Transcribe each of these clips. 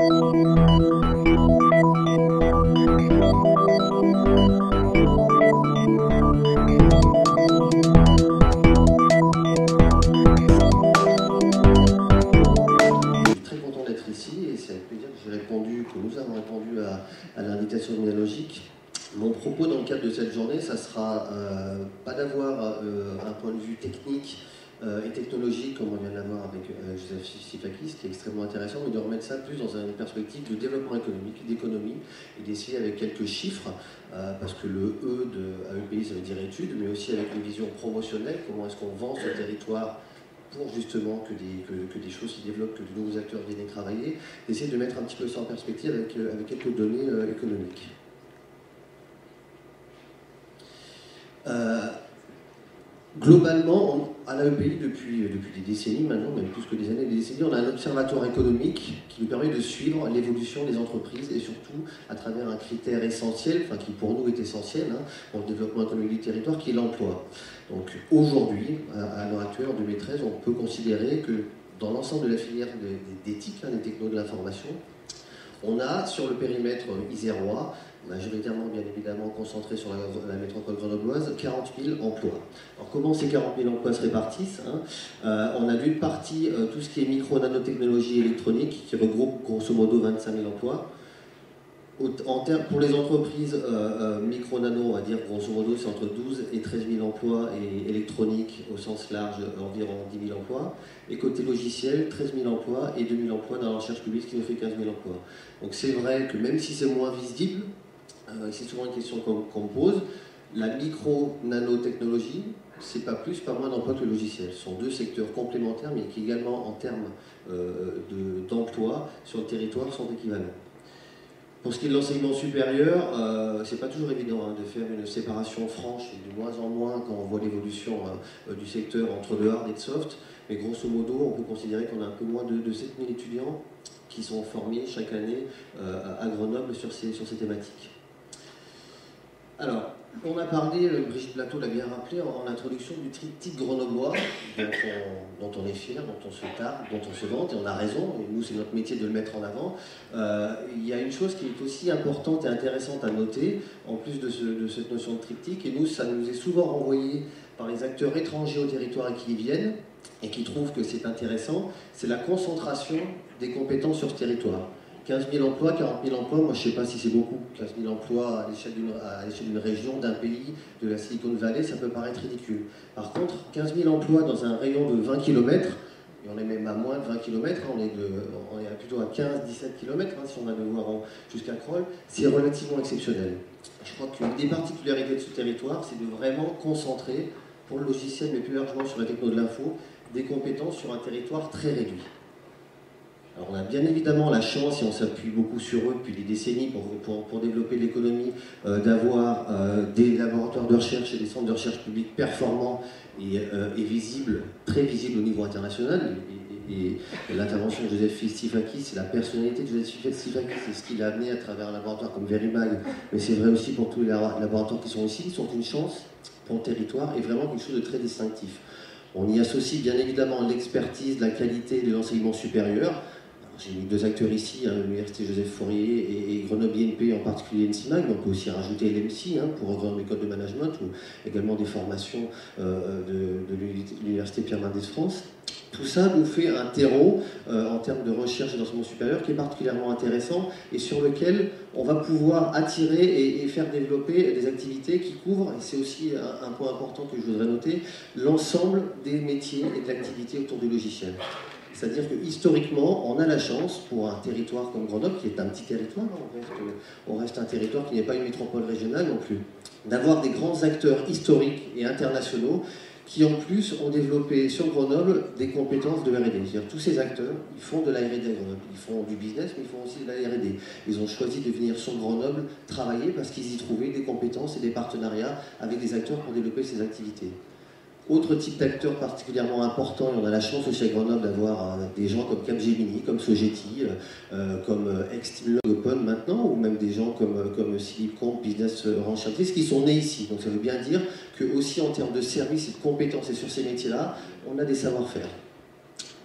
À l'invitation immunologique. Mon propos dans le cadre de cette journée, ça sera pas d'avoir un point de vue technique et technologique comme on vient de l'avoir avec Joseph Sifakis, qui est extrêmement intéressant, mais de remettre ça plus dans une perspective de développement économique, d'économie, et d'essayer avec quelques chiffres, parce que le E de AEPI ça veut dire études, mais aussi avec une vision promotionnelle, comment est-ce qu'on vend ce territoire pour justement que des choses s'y développent, que de nouveaux acteurs viennent y travailler, d'essayer de mettre un petit peu ça en perspective avec quelques données économiques. Globalement, à l'AEPI, depuis des décennies maintenant, même plus que des années, des décennies, on a un observatoire économique qui nous permet de suivre l'évolution des entreprises et surtout à travers un critère essentiel, enfin qui pour nous est essentiel, pour le développement économique du territoire, qui est l'emploi. Donc aujourd'hui, à l'heure actuelle, en 2013, on peut considérer que dans l'ensemble de la filière des TIC, des technos de l'information, on a sur le périmètre isérois, majoritairement bien évidemment concentré sur la métropole grenobloise, 40 000 emplois. Alors comment ces 40 000 emplois se répartissent On a d'une partie tout ce qui est micro-nanotechnologie électronique, qui regroupe grosso modo 25 000 emplois. Pour les entreprises micro-nano, on va dire grosso modo c'est entre 12 et 13 000 emplois, et électronique au sens large environ 10 000 emplois. Et côté logiciel, 13 000 emplois et 2 000 emplois dans la recherche publique, ce qui nous fait 15 000 emplois. Donc c'est vrai que même si c'est moins visible, c'est souvent une question qu'on me pose, la micro-nanotechnologie, c'est pas plus, pas moins d'emplois que le logiciel. Ce sont deux secteurs complémentaires, mais qui également en termes d'emploi sur le territoire sont équivalents. Pour ce qui est de l'enseignement supérieur, c'est pas toujours évident de faire une séparation franche, et de moins en moins quand on voit l'évolution du secteur entre le hard et le soft, mais grosso modo, on peut considérer qu'on a un peu moins de 7 000 étudiants qui sont formés chaque année à Grenoble sur ces thématiques. Alors, on a parlé, Brigitte Plateau l'a bien rappelé en introduction, du triptyque grenoblois, dont on est fier, dont on se targue, dont on se vante, et on a raison, et nous c'est notre métier de le mettre en avant. Il y a une chose qui est aussi importante et intéressante à noter, en plus de cette notion de triptyque, et nous ça nous est souvent renvoyé par les acteurs étrangers au territoire et qui y viennent, et qui trouvent que c'est intéressant, c'est la concentration des compétences sur ce territoire. 15 000 emplois, 40 000 emplois, moi je ne sais pas si c'est beaucoup. 15 000 emplois à l'échelle d'une région, d'un pays, de la Silicon Valley, ça peut paraître ridicule. Par contre, 15 000 emplois dans un rayon de 20 km, et on est même à moins de 20 km, on est plutôt à 15-17 km, si on va devoir jusqu'à Crolles, c'est relativement exceptionnel. Je crois qu'une des particularités de ce territoire, c'est de vraiment concentrer, pour le logiciel, mais plus largement sur la techno de l'info, des compétences sur un territoire très réduit. Alors on a bien évidemment la chance, et on s'appuie beaucoup sur eux depuis des décennies pour développer l'économie, d'avoir des laboratoires de recherche et des centres de recherche publics performants et visibles, très visibles au niveau international. Et l'intervention de Joseph Sifakis, c'est la personnalité de Joseph Sifakis, c'est ce qu'il a amené à travers un laboratoire comme Verimag, mais c'est vrai aussi pour tous les laboratoires qui sont ici, ils sont une chance pour le territoire et vraiment quelque chose de très distinctif. On y associe bien évidemment l'expertise, la qualité de l'enseignement supérieur. J'ai mis deux acteurs ici, l'Université Joseph Fourier et Grenoble INP, en particulier NCMAG, mais on peut aussi rajouter l'EMSI pour Grenoble École de Management, ou également des formations de l'Université Pierre Mendès France. Tout ça nous fait un terreau en termes de recherche et d'enseignement supérieur qui est particulièrement intéressant et sur lequel on va pouvoir attirer et faire développer des activités qui couvrent, et c'est aussi un point important que je voudrais noter, l'ensemble des métiers et de l'activité autour du logiciel. C'est-à-dire que historiquement, on a la chance, pour un territoire comme Grenoble, qui est un petit territoire, on reste un territoire qui n'est pas une métropole régionale non plus, d'avoir des grands acteurs historiques et internationaux qui en plus ont développé sur Grenoble des compétences de R&D. C'est-à-dire tous ces acteurs, ils font de la R&D à Grenoble, ils font du business, mais ils font aussi de la R&D. Ils ont choisi de venir sur Grenoble travailler parce qu'ils y trouvaient des compétences et des partenariats avec des acteurs pour développer ces activités. Autre type d'acteurs particulièrement important, et on a la chance aussi à Grenoble d'avoir des gens comme Capgemini, comme Sogeti, comme Ex-Teamlog Open maintenant, ou même des gens comme Silipcomp, Business Ranchatrice, qui sont nés ici. Donc ça veut bien dire que aussi en termes de services et de compétences et sur ces métiers-là, on a des savoir-faire.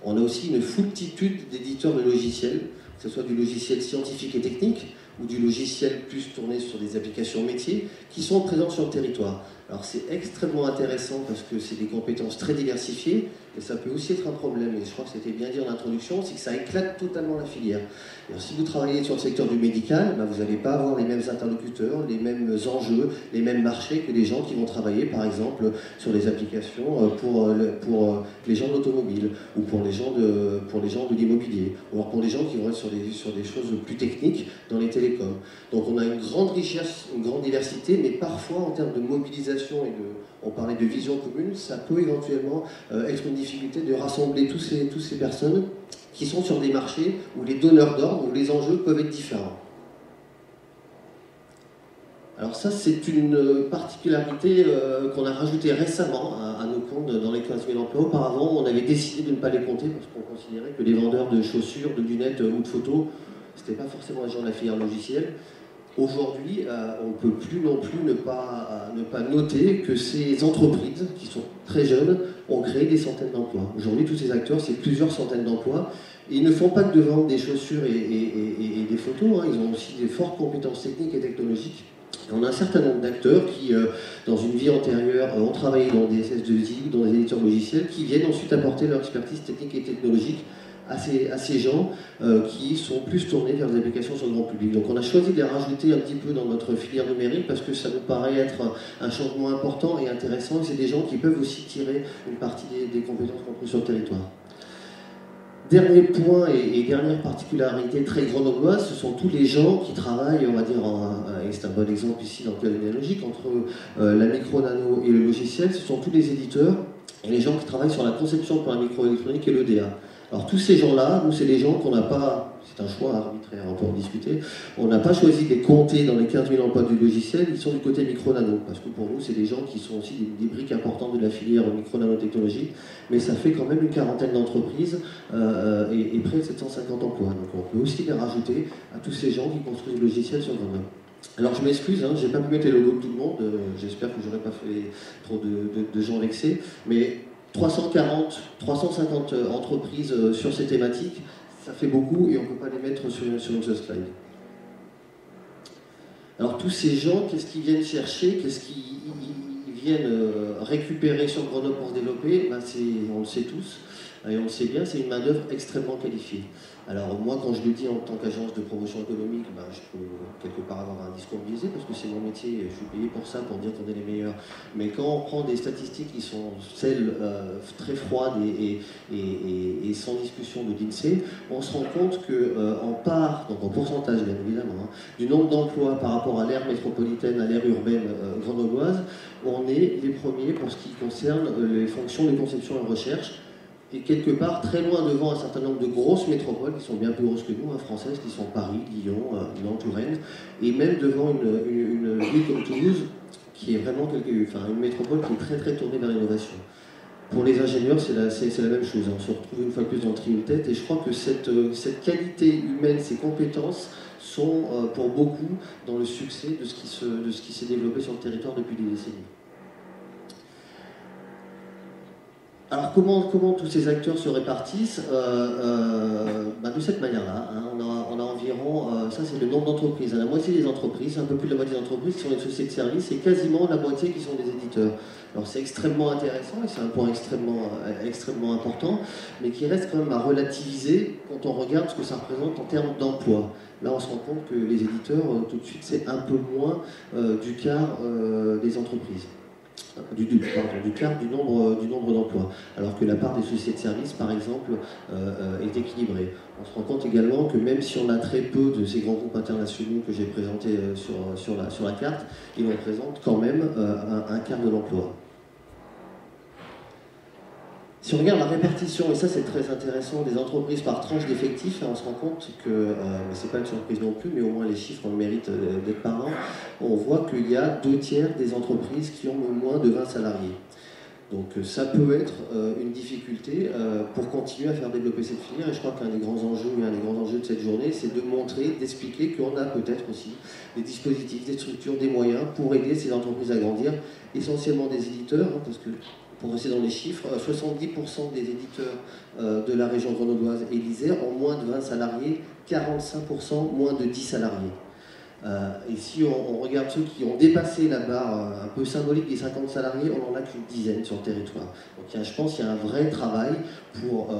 On a aussi une foultitude d'éditeurs de logiciels. que ce soit du logiciel scientifique et technique ou du logiciel plus tourné sur des applications métiers, qui sont présentes sur le territoire. Alors c'est extrêmement intéressant parce que c'est des compétences très diversifiées, et ça peut aussi être un problème, et je crois que c'était bien dit en introduction, c'est que ça éclate totalement la filière. Alors, si vous travaillez sur le secteur du médical, ben, vous n'allez pas avoir les mêmes interlocuteurs, les mêmes enjeux, les mêmes marchés que des gens qui vont travailler par exemple sur des applications pour les gens de l'automobile, ou pour les gens de l'immobilier, ou alors pour les gens qui vont être sur des choses plus techniques dans les télécoms. Donc on a une grande richesse, une grande diversité, mais parfois en termes de mobilisation on parlait de vision commune, ça peut éventuellement être une difficulté de rassembler toutes ces personnes qui sont sur des marchés où les donneurs d'ordre, où les enjeux peuvent être différents. Alors ça, c'est une particularité qu'on a rajoutée récemment à nos comptes dans les 15 000 emplois. Auparavant, on avait décidé de ne pas les compter parce qu'on considérait que les vendeurs de chaussures, de lunettes ou de photos, c'était pas forcément les gens de la filière logicielle. Aujourd'hui, on ne peut plus non plus ne pas noter que ces entreprises, qui sont très jeunes, ont créé des centaines d'emplois. Aujourd'hui, tous ces acteurs, c'est plusieurs centaines d'emplois. Et ils ne font pas que de vendre des chaussures et des photos, hein. Ils ont aussi des fortes compétences techniques et technologiques. Et on a un certain nombre d'acteurs qui, dans une vie antérieure, ont travaillé dans des SS2I, dans des éditeurs logiciels, qui viennent ensuite apporter leur expertise technique et technologique à ces gens qui sont plus tournés vers des applications sur le grand public. Donc on a choisi de les rajouter un petit peu dans notre filière numérique parce que ça nous paraît être un changement important et intéressant, et c'est des gens qui peuvent aussi tirer une partie des compétences qu'on trouve sur le territoire. Dernier point et dernière particularité très grenobloise, ce sont tous les gens qui travaillent, on va dire, et c'est un bon exemple ici dans le cas logique, entre la micro-nano et le logiciel, ce sont tous les éditeurs et les gens qui travaillent sur la conception pour la microélectronique et l'EDA. Alors tous ces gens-là, nous c'est des gens qu'on n'a pas, c'est un choix arbitraire, on peut en discuter, on n'a pas choisi de les compter dans les 15 000 emplois du logiciel, ils sont du côté micro-nano, parce que pour nous c'est des gens qui sont aussi des briques importantes de la filière micro-nanotechnologie, mais ça fait quand même une quarantaine d'entreprises et près de 750 emplois, donc on peut aussi les rajouter à tous ces gens qui construisent le logiciel sur Grenoble. Alors je m'excuse, hein, j'ai pas pu mettre les logos de tout le monde, j'espère que j'aurais pas fait trop de gens vexés, mais 340, 350 entreprises sur ces thématiques, ça fait beaucoup et on ne peut pas les mettre sur une seule slide. Alors tous ces gens, qu'est-ce qu'ils viennent chercher, qu'est-ce qu'ils viennent récupérer sur Grenoble pour se développer? Ben, on le sait tous, et on le sait bien, c'est une main-d'œuvre extrêmement qualifiée. Alors moi, quand je le dis en tant qu'agence de promotion économique, ben, je peux quelque part avoir un discours biaisé parce que c'est mon métier et je suis payé pour ça, pour dire qu'on est les meilleurs. Mais quand on prend des statistiques qui sont celles très froides et sans discussion de l'INSEE, on se rend compte qu'en part, donc en pourcentage bien évidemment, hein, du nombre d'emplois par rapport à l'aire métropolitaine, à l'aire urbaine grenobloise, on est les premiers pour ce qui concerne les fonctions de conception et recherche. Et quelque part, très loin devant un certain nombre de grosses métropoles, qui sont bien plus grosses que nous, hein, françaises, qui sont Paris, Lyon, Nantes, Rennes, et même devant une ville comme Toulouse, qui est vraiment une métropole qui est très très tournée vers l'innovation. Pour les ingénieurs, c'est la même chose, hein. On se retrouve une fois plus dans le tête, et je crois que cette qualité humaine, ces compétences, sont pour beaucoup dans le succès de ce qui s'est développé sur le territoire depuis des décennies. Alors comment tous ces acteurs se répartissent de cette manière-là, hein. On a environ, ça c'est le nombre d'entreprises, la moitié des entreprises, un peu plus de la moitié des entreprises qui sont des sociétés de services et quasiment la moitié qui sont des éditeurs. Alors c'est extrêmement intéressant et c'est un point extrêmement important, mais qui reste quand même à relativiser quand on regarde ce que ça représente en termes d'emploi. Là on se rend compte que les éditeurs, tout de suite, c'est un peu moins du quart des entreprises. Du quart du nombre d'emplois, alors que la part des sociétés de services, par exemple, est équilibrée. On se rend compte également que même si on a très peu de ces grands groupes internationaux que j'ai présentés sur la carte, ils représentent quand même un quart de l'emploi. Si on regarde la répartition, et ça c'est très intéressant, des entreprises par tranche d'effectifs, on se rend compte que, c'est pas une surprise non plus, mais au moins les chiffres ont le mérite d'être parlants, on voit qu'il y a 2/3 des entreprises qui ont moins de 20 salariés. Donc ça peut être une difficulté pour continuer à faire développer cette filière, et je crois qu'un des grands enjeux de cette journée, c'est de montrer, d'expliquer qu'on a peut-être aussi des dispositifs, des structures, des moyens pour aider ces entreprises à grandir, essentiellement des éditeurs, hein, parce que Pour rester dans les chiffres, 70% des éditeurs de la région grenobloise et l'Isère ont moins de 20 salariés, 45% moins de 10 salariés. Et si on regarde ceux qui ont dépassé la barre un peu symbolique des 50 salariés, on n'en a qu'une dizaine sur le territoire. Donc je pense qu'il y a un vrai travail pour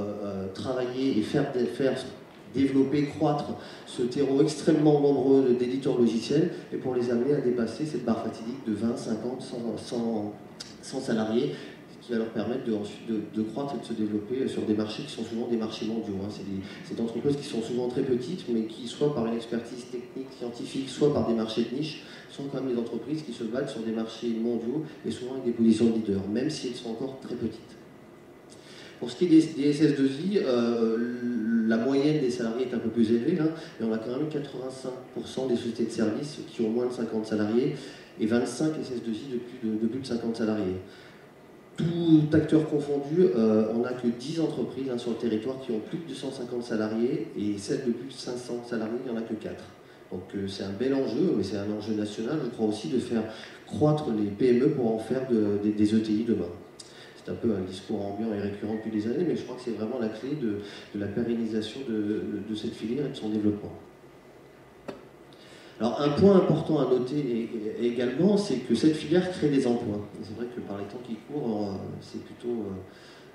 travailler et faire développer, croître ce terreau extrêmement nombreux d'éditeurs logiciels et pour les amener à dépasser cette barre fatidique de 20, 50, 100 salariés qui va leur permettre de croître et de se développer sur des marchés qui sont souvent des marchés mondiaux. C'est des entreprises qui sont souvent très petites, mais qui, soit par une expertise technique, scientifique, soit par des marchés de niche, sont quand même des entreprises qui se battent sur des marchés mondiaux et souvent avec des positions de leader, même si elles sont encore très petites. Pour ce qui est des SS2I, la moyenne des salariés est un peu plus élevée, hein, et on a quand même 85% des sociétés de services qui ont moins de 50 salariés et 25 SS2I de plus de 50 salariés. Tout acteur confondu, on n'a que 10 entreprises sur le territoire qui ont plus de 250 salariés et celles de plus de 500 salariés, il n'y en a que 4. Donc c'est un bel enjeu, mais c'est un enjeu national, je crois aussi, de faire croître les PME pour en faire des ETI demain. C'est un peu un discours ambiant et récurrent depuis des années, mais je crois que c'est vraiment la clé de la pérennisation de cette filière et de son développement. Alors un point important à noter également, c'est que cette filière crée des emplois. C'est vrai que par les temps qui courent, c'est plutôt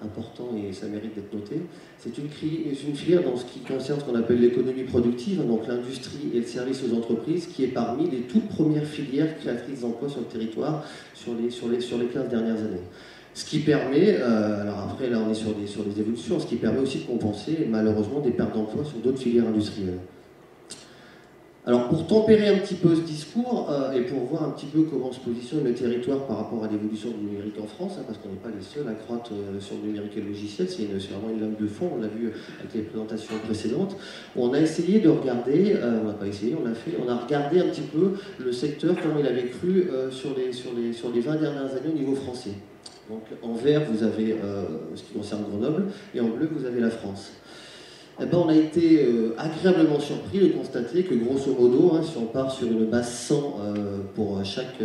important et ça mérite d'être noté. C'est une filière dans ce qui concerne ce qu'on appelle l'économie productive, donc l'industrie et le service aux entreprises, qui est parmi les toutes premières filières créatrices d'emplois sur le territoire sur les 15 dernières années. Ce qui permet, alors après là on est sur des évolutions, ce qui permet aussi de compenser malheureusement des pertes d'emplois sur d'autres filières industrielles. Alors pour tempérer un petit peu ce discours et pour voir un petit peu comment se positionne le territoire par rapport à l'évolution du numérique en France, parce qu'on n'est pas les seuls à croître sur le numérique et le logiciel, c'est vraiment une lame de fond, on l'a vu avec les présentations précédentes. On a essayé de regarder, on n'a pas essayé, on a regardé un petit peu le secteur, comment il avait cru sur les 20 dernières années au niveau français. Donc en vert vous avez ce qui concerne Grenoble et en bleu vous avez la France. Eh ben, on a été agréablement surpris de constater que grosso modo, si on part sur une base 100 pour chaque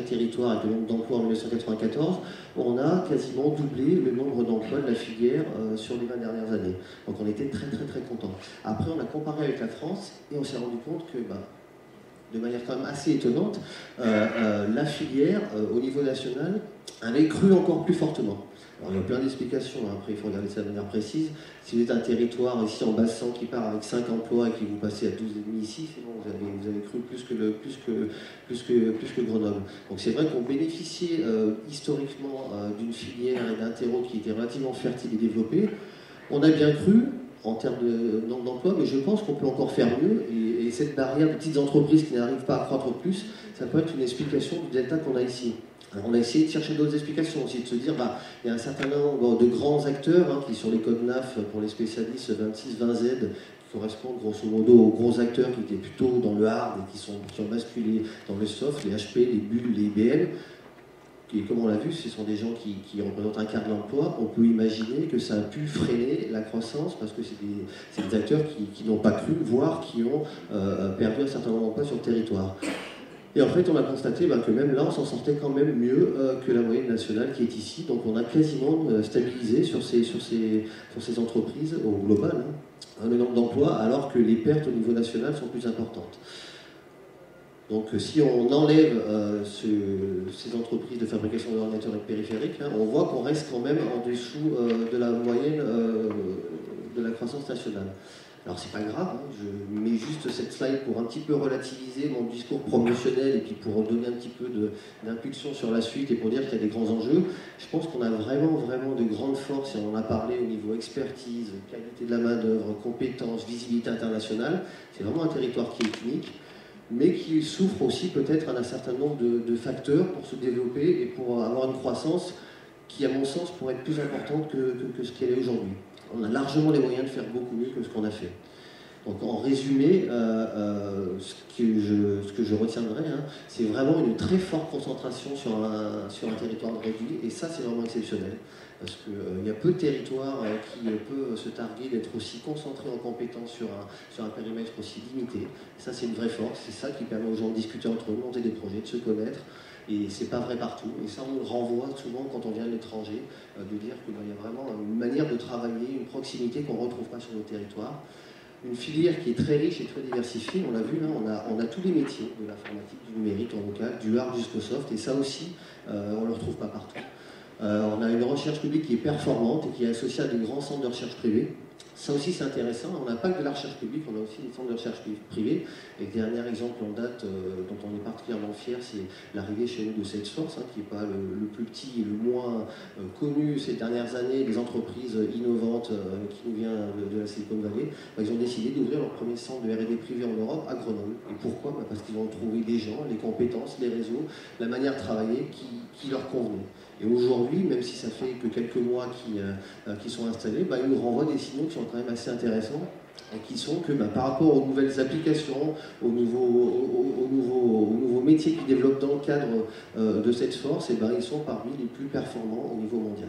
territoire avec le nombre d'emplois en 1994, on a quasiment doublé le nombre d'emplois de la filière sur les 20 dernières années. Donc on était très très très contents. Après on a comparé avec la France et on s'est rendu compte que, de manière quand même assez étonnante, la filière au niveau national avait cru encore plus fortement. Alors, il y a plein d'explications, après il faut regarder ça de manière précise. Si vous êtes un territoire ici en base 100 qui part avec 5 emplois et qui vous passez à 12,5 ici, c'est bon, vous avez cru plus que Grenoble. Donc c'est vrai qu'on bénéficiait historiquement d'une filière et d'un terreau qui était relativement fertile et développé. On a bien cru en termes de nombre d'emplois, mais je pense qu'on peut encore faire mieux. Et cette barrière de petites entreprises qui n'arrivent pas à croître plus, ça peut être une explication du delta qu'on a ici. Alors on a essayé de chercher d'autres explications aussi, de se dire, il y a un certain nombre de grands acteurs qui sont les codes NAF pour les spécialistes 26-20Z, qui correspondent grosso modo aux gros acteurs qui étaient plutôt dans le hard et qui ont basculé dans le soft, les HP, les Bull, les IBM. Et comme on l'a vu, ce sont des gens qui représentent un quart de l'emploi. On peut imaginer que ça a pu freiner la croissance parce que c'est des acteurs qui n'ont pas cru, voire qui ont perdu un certain nombre d'emplois sur le territoire. Et en fait, on a constaté que même là, on s'en sortait quand même mieux que la moyenne nationale qui est ici. Donc on a quasiment stabilisé sur ces entreprises au global le nombre d'emplois, alors que les pertes au niveau national sont plus importantes. Donc si on enlève ces entreprises de fabrication d'ordinateurs et de périphériques, on voit qu'on reste quand même en dessous de la moyenne de la croissance nationale. Alors c'est pas grave, je mets juste cette slide pour un petit peu relativiser mon discours promotionnel et puis pour donner un petit peu d'impulsion sur la suite et pour dire qu'il y a des grands enjeux. Je pense qu'on a vraiment de grandes forces et on en a parlé au niveau expertise, qualité de la main-d'œuvre, compétences, visibilité internationale. C'est vraiment un territoire qui est unique, mais qui souffre aussi peut-être d'un certain nombre de facteurs pour se développer et pour avoir une croissance qui, à mon sens, pourrait être plus importante que ce qu'elle est aujourd'hui. On a largement les moyens de faire beaucoup mieux que ce qu'on a fait. Donc en résumé, ce que je retiendrai, c'est vraiment une très forte concentration sur un territoire réduit, et ça c'est vraiment exceptionnel, parce qu'il y a peu de territoires qui peuvent se targuer d'être aussi concentrés en compétences sur un périmètre aussi limité. Et ça c'est une vraie force, c'est ça qui permet aux gens de discuter entre eux, de monter des projets, de se connaître, Et c'est pas vrai partout. Et ça, on le renvoie souvent quand on vient de l'étranger, de dire qu'il y a vraiment une manière de travailler, une proximité qu'on ne retrouve pas sur nos territoires. Une filière qui est très riche et très diversifiée, on l'a vu, hein, on a tous les métiers de l'informatique, du numérique en local, du hard jusqu'au soft, et ça aussi, on ne le retrouve pas partout. On a une recherche publique qui est performante et qui est associée à des grands centres de recherche privés. Ça aussi c'est intéressant, on n'a pas que de la recherche publique, on a aussi des centres de recherche privés. Et le dernier exemple en date dont on est particulièrement fier, c'est l'arrivée chez nous de Salesforce, qui n'est pas le plus petit et le moins connu ces dernières années, des entreprises innovantes qui nous viennent de la Silicon Valley. Ils ont décidé d'ouvrir leur premier centre de R&D privé en Europe à Grenoble. Et pourquoi? Parce qu'ils ont trouvé des gens, les compétences, les réseaux, la manière de travailler qui leur convenait. Et aujourd'hui, même si ça fait que quelques mois qu'ils sont installés, ils nous renvoient des signaux qui sont quand même assez intéressants et qui sont que par rapport aux nouvelles applications, aux nouveaux métiers qu'ils développent dans le cadre de Salesforce, ils sont parmi les plus performants au niveau mondial.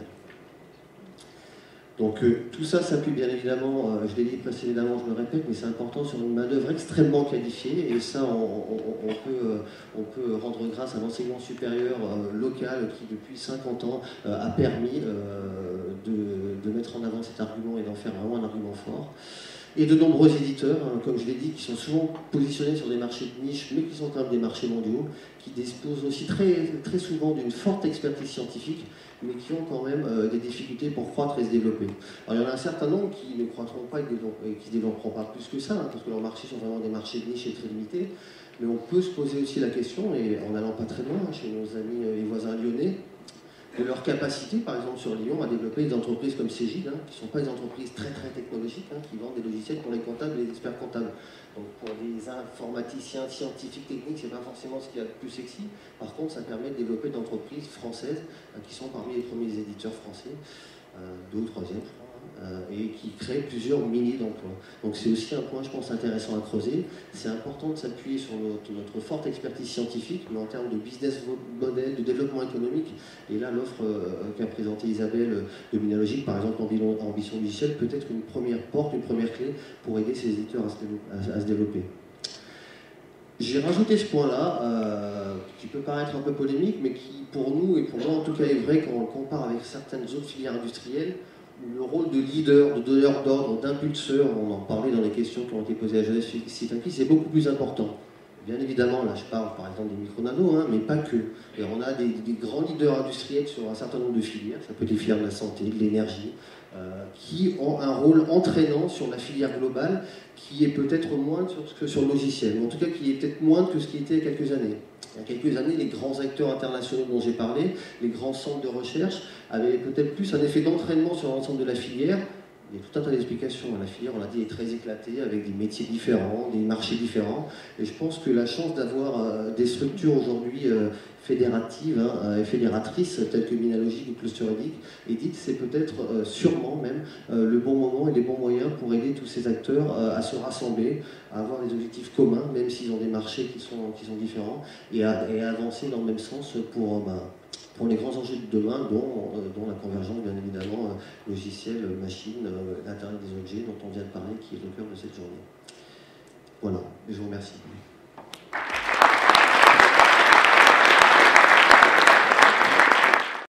Donc tout ça s'appuie bien évidemment, je l'ai dit précédemment, je me répète, mais c'est important, sur une main-d'œuvre extrêmement qualifiée, et ça on peut rendre grâce à l'enseignement supérieur local qui depuis 50 ans a permis de mettre en avant cet argument et d'en faire vraiment un argument fort. Et de nombreux éditeurs, comme je l'ai dit, qui sont souvent positionnés sur des marchés de niche, mais qui sont quand même des marchés mondiaux, qui disposent aussi très souvent d'une forte expertise scientifique, mais qui ont quand même des difficultés pour croître et se développer. Alors il y en a un certain nombre qui ne croîtront pas et qui ne développeront pas plus que ça, parce que leurs marchés sont vraiment des marchés de niche et très limités. Mais on peut se poser aussi la question, et en allant pas très loin, chez nos amis et voisins lyonnais, de leur capacité, par exemple sur Lyon, à développer des entreprises comme Cégide, qui ne sont pas des entreprises très technologiques, qui vendent des logiciels pour les comptables et les experts comptables. Donc pour des informaticiens, scientifiques, techniques, c'est pas forcément ce qu'il y a de plus sexy. Par contre, ça permet de développer des entreprises françaises qui sont parmi les premiers éditeurs français, deux ou troisième, je crois, et qui créent plusieurs milliers d'emplois. Donc c'est aussi un point, je pense, intéressant à creuser. C'est important de s'appuyer sur notre forte expertise scientifique, mais en termes de business model, de développement économique. Et là, l'offre qu'a présentée Isabelle de Minalogic, par exemple, Ambition Logicielle, peut être une première porte, une première clé pour aider ces éditeurs à se développer. J'ai rajouté ce point-là, qui peut paraître un peu polémique, mais qui, pour nous, et pour moi en tout cas, est vrai quand on le compare avec certaines autres filières industrielles, où le rôle de leader, de donneur d'ordre, d'impulseur, on en parlait dans les questions qui ont été posées à Jonas Sitaki, c'est beaucoup plus important. Bien évidemment, là je parle par exemple des micro-nanos, mais pas que. Et on a des grands leaders industriels sur un certain nombre de filières, ça peut être les filières de la santé, de l'énergie, qui ont un rôle entraînant sur la filière globale, qui est peut-être moindre que sur le logiciel, ou en tout cas qui est peut-être moindre que ce qui était il y a quelques années. Il y a quelques années, les grands acteurs internationaux dont j'ai parlé, les grands centres de recherche, avaient peut-être plus un effet d'entraînement sur l'ensemble de la filière. Il y a tout un tas d'explications. La filière, on l'a dit, est très éclatée, avec des métiers différents, des marchés différents. Et je pense que la chance d'avoir des structures aujourd'hui fédératives et fédératrices, telles que Minalogic ou Cluster Edit, c'est peut-être sûrement même le bon moment et les bons moyens pour aider tous ces acteurs à se rassembler, à avoir des objectifs communs, même s'ils ont des marchés qui sont différents, et à avancer dans le même sens pour les grands enjeux de demain, dont la convergence, bien évidemment, logiciel, machine, l'Internet des objets, dont on vient de parler, qui est au cœur de cette journée. Voilà, et je vous remercie.